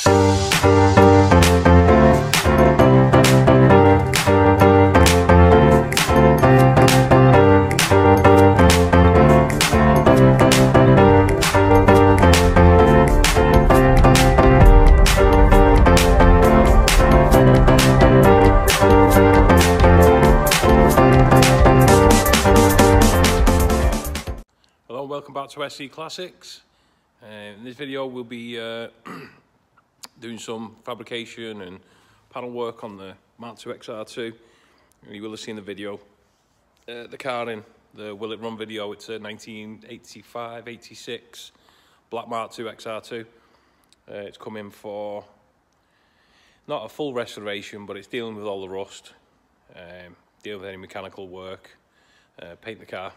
Welcome back to SC Classics. In this video we'll be doing some fabrication and panel work on the Mark II XR2. You will have seen the video, the car in the Will It Run video. It's a 1985-86 black Mark II XR2. It's come in for not a full restoration, but it's dealing with all the rust, dealing with any mechanical work, paint the car,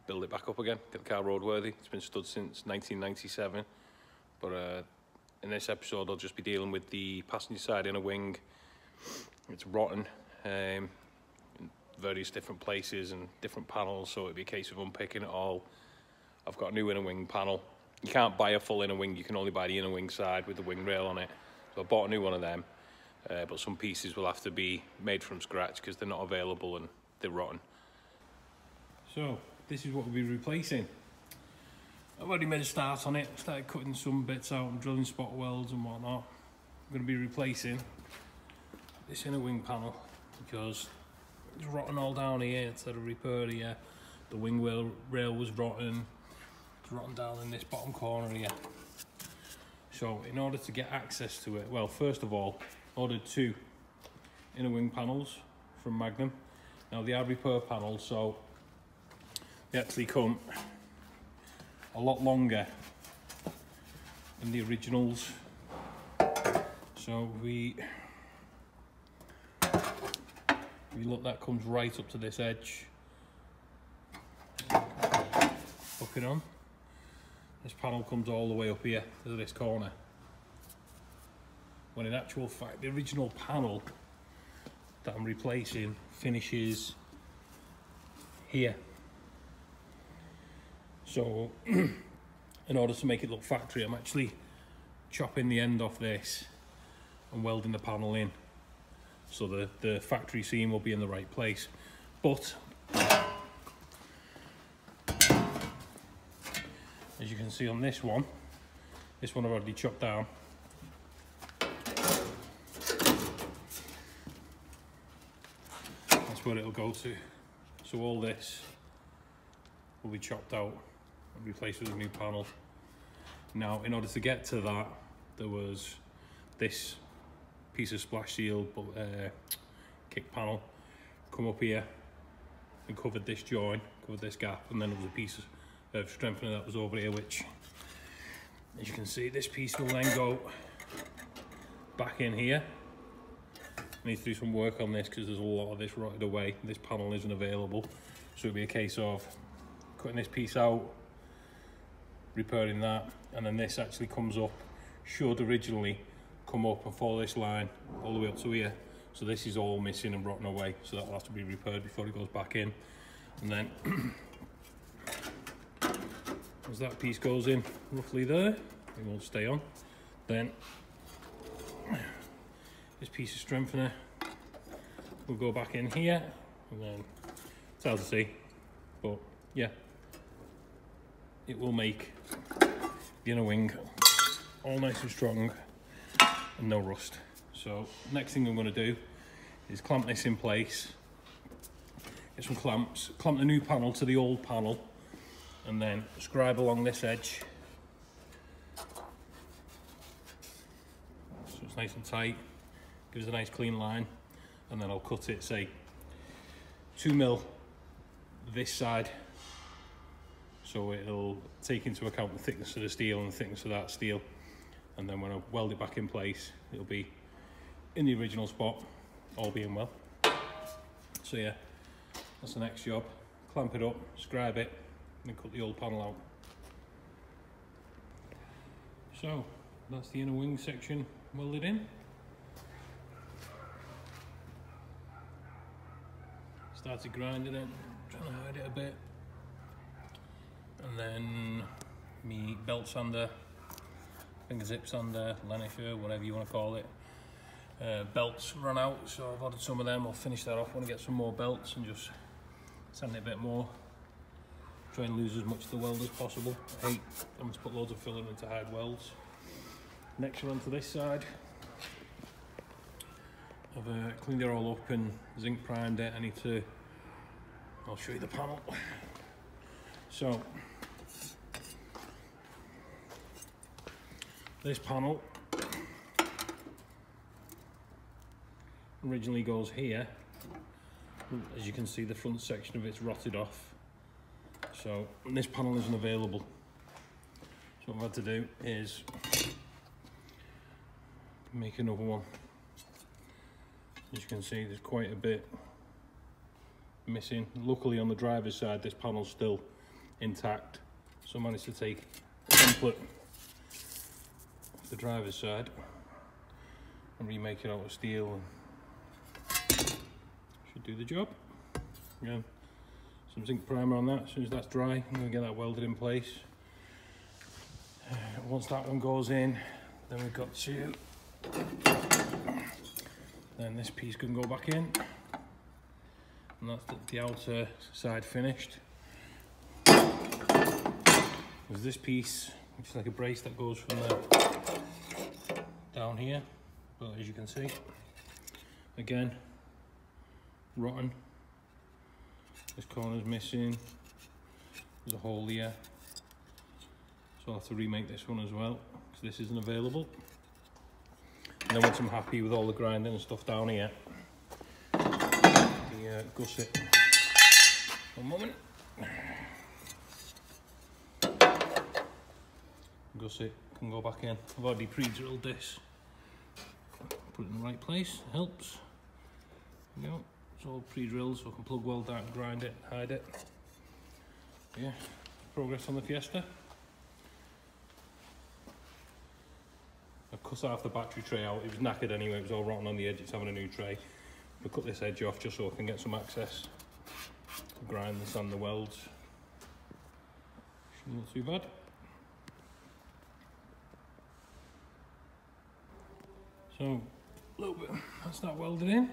build it back up again, get the car roadworthy. It's been stood since 1997, but in this episode I'll just be dealing with the passenger side inner wing. It's rotten in various different places and different panels, so it'd be a case of unpicking it all. I've got a new inner wing panel. You can't buy a full inner wing, you can only buy the inner wing side with the wing rail on it. So I bought a new one of them, but some pieces will have to be made from scratch because they're not available and they're rotten. So this is what we'll be replacing. I've already made a start on it, started cutting some bits out and drilling spot welds and whatnot. I'm going to be replacing this inner wing panel because it's rotten all down here instead of repair here. The wing rail was rotten. It's rotten down in this bottom corner here. So in order to get access to it, well, first of all, ordered two inner wing panels from Magnum. Now they are repair panels, so they actually come a lot longer than the originals. So we look, that comes right up to this edge. Hook it on. This panel comes all the way up here to this corner. When in actual fact, the original panel that I'm replacing finishes here. So in order to make it look factory, I'm actually chopping the end off this and welding the panel in, so the factory seam will be in the right place. But as you can see on this one I've already chopped down. That's where it'll go to. So all this will be chopped out and replaced with a new panel. Now in order to get to that, there was this piece of splash seal kick panel come up here and covered this joint, covered this gap, and then there was a piece of strengthener that was over here, which, as you can see, this piece will then go back in here. I need to do some work on this because there's a lot of this rotted away. This panel isn't available, so it'll be a case of cutting this piece out, repairing that, and then this actually comes up, should originally come up and follow this line all the way up to here. So this is all missing and rotten away, so that will have to be repaired before it goes back in. And then as that piece goes in roughly there, it won't stay on, then this piece of strengthener will go back in here, and then it's hard to see, but yeah, it will make the inner wing all nice and strong and no rust. So next thing I'm going to do is clamp this in place, get some clamps, clamp the new panel to the old panel, and then scribe along this edge so it's nice and tight, gives a nice clean line, and then I'll cut it, say 2 mil this side, so it'll take into account the thickness of the steel and the thickness of that steel, and then when I weld it back in place, it'll be in the original spot, all being well. So yeah, that's the next job. Clamp it up, scribe it, and then cut the old panel out. So that's the inner wing section welded in. Started grinding it, trying to hide it a bit, and then me belt sander fingertip sander, Lenifer, whatever you want to call it. Belts run out, so I've ordered some of them. I'll finish that off. I want to get some more belts and just sand it a bit more. Try and lose as much of the weld as possible. I hate having to put loads of filler in to hide welds. Next one onto this side. I've cleaned it all up and zinc primed it. I'll show you the panel. So, this panel originally goes here. As you can see, the front section of it's rotted off. So, this panel isn't available. So what I've had to do is make another one. As you can see, there's quite a bit missing. Luckily on the driver's side, this panel's still intact. So I managed to take a template off the driver's side and remake it out of steel. Should do the job. Again, some zinc primer on that. As soon as that's dry, I'm going to get that welded in place. Once that one goes in, then we've got to... Then this piece can go back in, and that's the outer side finished. There's this piece, which is like a brace that goes from there down here, but as you can see, again, rotten. This corner's missing, there's a hole here, so I'll have to remake this one as well, because this isn't available. And then once I'm happy with all the grinding and stuff down here, the gusset. One moment. Gusset can go back in. I've already pre-drilled this. Put it in the right place, it helps. There we go. It's all pre-drilled so I can plug weld that and grind it, hide it. Yeah, progress on the Fiesta. I've cut half the battery tray out. It was knackered anyway, it was all rotten on the edge. It's having a new tray. I've cut this edge off just so I can get some access to grind and sand the welds. Not too bad. So, a little bit, that's that welded in.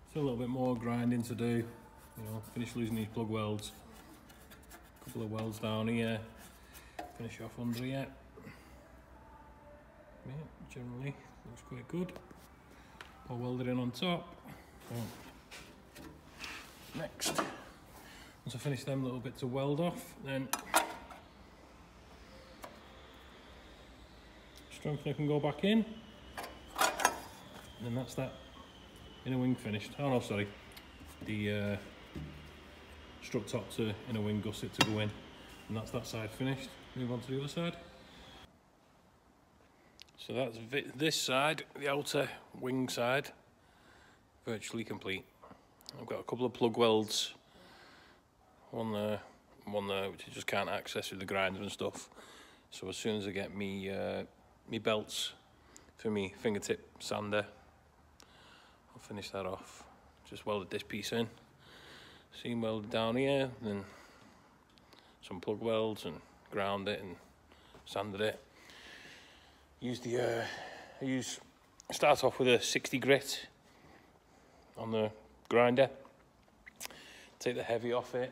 Still a little bit more grinding to do. You know, finish losing these plug welds. A couple of welds down here. Finish off under here. Yeah, generally looks quite good. All welded in on top. So, next, once I finish them little bits of weld off, then strengthener can go back in. And then that's that inner wing finished. Oh no, sorry. The strut top to inner wing gusset to go in. And that's that side finished. Move on to the other side. So that's this side, the outer wing side, virtually complete. I've got a couple of plug welds, one there, which I just can't access with the grinder and stuff. So as soon as I get me belts for me fingertip sander, I'll finish that off. Just welded this piece in, seam welded down here, then some plug welds and ground it and sanded it. Start off with a 60 grit on the grinder, take the heavy off it,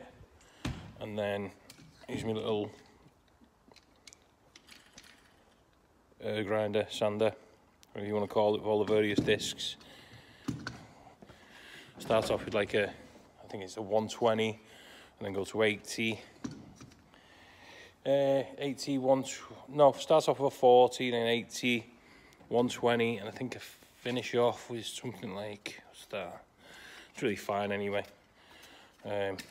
and then use my little grinder, sander, whatever you want to call it, with all the various discs. Start off with like I think it's a 120, and then go to 80. Starts off with a 40, then 80, 120, and I think I finish off with something like, what's that? It's really fine anyway. It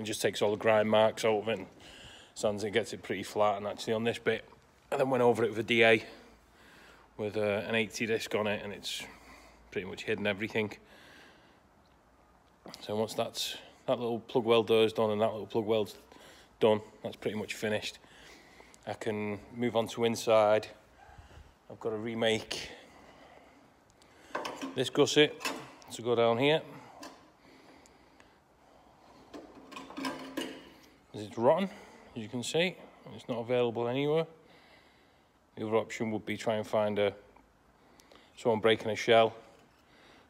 just takes all the grind marks out of it and sands it, gets it pretty flat. And actually on this bit, I then went over it with a DA with an 80 disc on it, and it's pretty much hidden everything. So once that little plug weld there is done and that little plug weld's done, that's pretty much finished. I can move on to inside. I've got to remake this gusset to go down here. It's rotten, as you can see. It's not available anywhere. The other option would be try and find someone breaking a shell.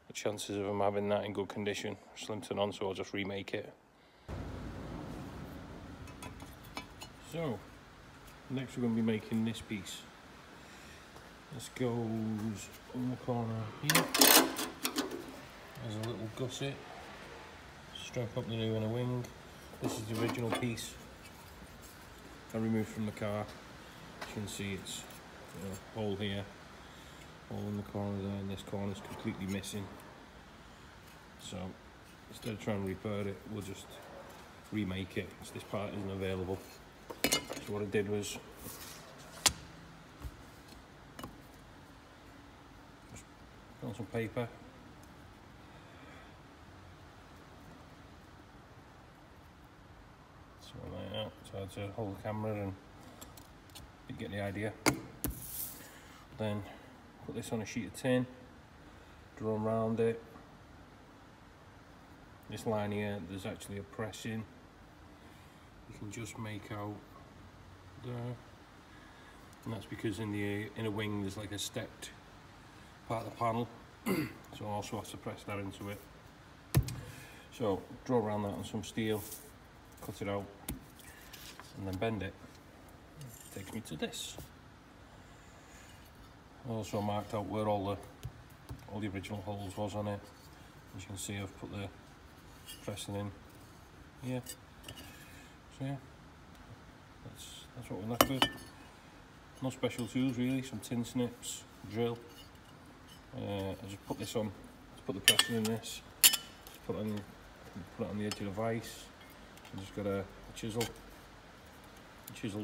The chances of them having that in good condition are slim to none, so I'll just remake it. So, next we're going to be making this piece. This goes on the corner here. There's a little gusset, strap up the new inner wing. This is the original piece I removed from the car. As you can see, it's a hole here, hole in the corner there, and this corner is completely missing. So instead of trying to repair it, we'll just remake it, because this part isn't available. So what I did was just put on some paper, something like that, so I had to hold the camera and you get the idea. Then put this on a sheet of tin, draw around it. This line here, there's actually a press in. You can just make out there, and that's because in the inner wing there's like a stepped part of the panel, so I also have to press that into it. So draw around that on some steel, cut it out, and then bend it. Takes me to this. I also marked out where all the original holes was on it. As you can see, I've put the pressing in here. So yeah, that's what we're left with. No special tools really, some tin snips, drill. I just put this on, put the pressing in this, just put it on the edge of the vise. I just got a chisel,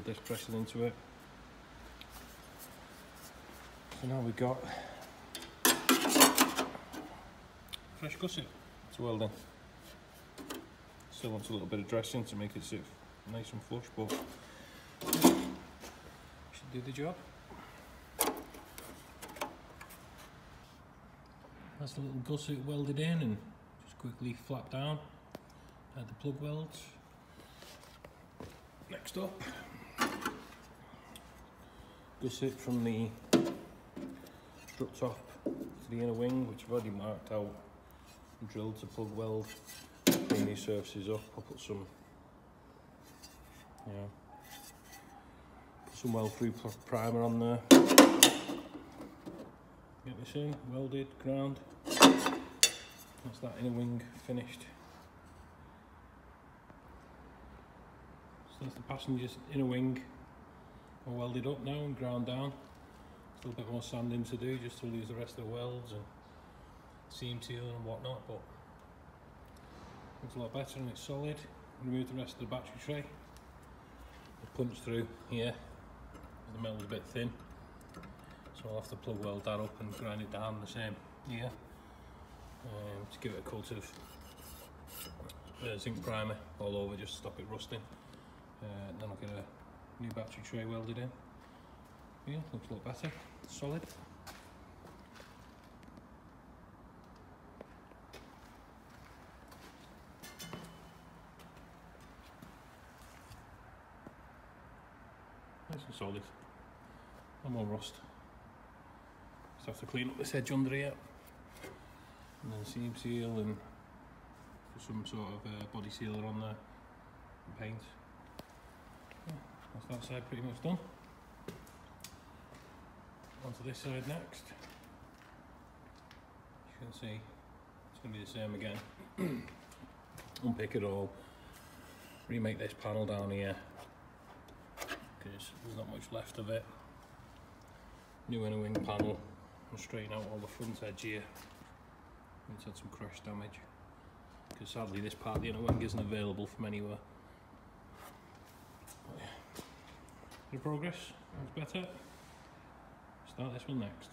this pressing into it. So now we've got fresh gusset to weld in. Still wants a little bit of dressing to make it sit nice and flush, but should do the job. That's the little gusset welded in, and just quickly flap down, add the plug welds. Next up, gusset from the strut top to the inner wing, which I've already marked out and drilled to plug weld. Bring these surfaces up. I'll put some, some weld-through primer on there. Get this in, welded, ground. That's that inner wing finished. So that's the passenger's inner wing all welded up now and ground down. Still a bit more sanding to do just to lose the rest of the welds and seam sealing and whatnot, but looks a lot better and it's solid. Remove the rest of the battery tray. I punched through here, the metal's a bit thin, so I'll have to plug weld that up and grind it down the same here to give it a coat of zinc primer all over just to stop it rusting. Then I'll get a new battery tray welded in. Yeah, looks a lot better, solid. Nice and solid, no more rust. Just have to clean up this edge under here, and then seam seal and put some sort of body sealer on there and paint. Yeah, that's that side pretty much done. Onto this side next. As you can see, it's going to be the same again. Unpick it all, remake this panel down here, because there's not much left of it. New inner wing panel, and straighten out all the front edge here. It's had some crash damage, because sadly this part of the inner wing isn't available from anywhere. But yeah, bit of progress, it's better. Start this one next.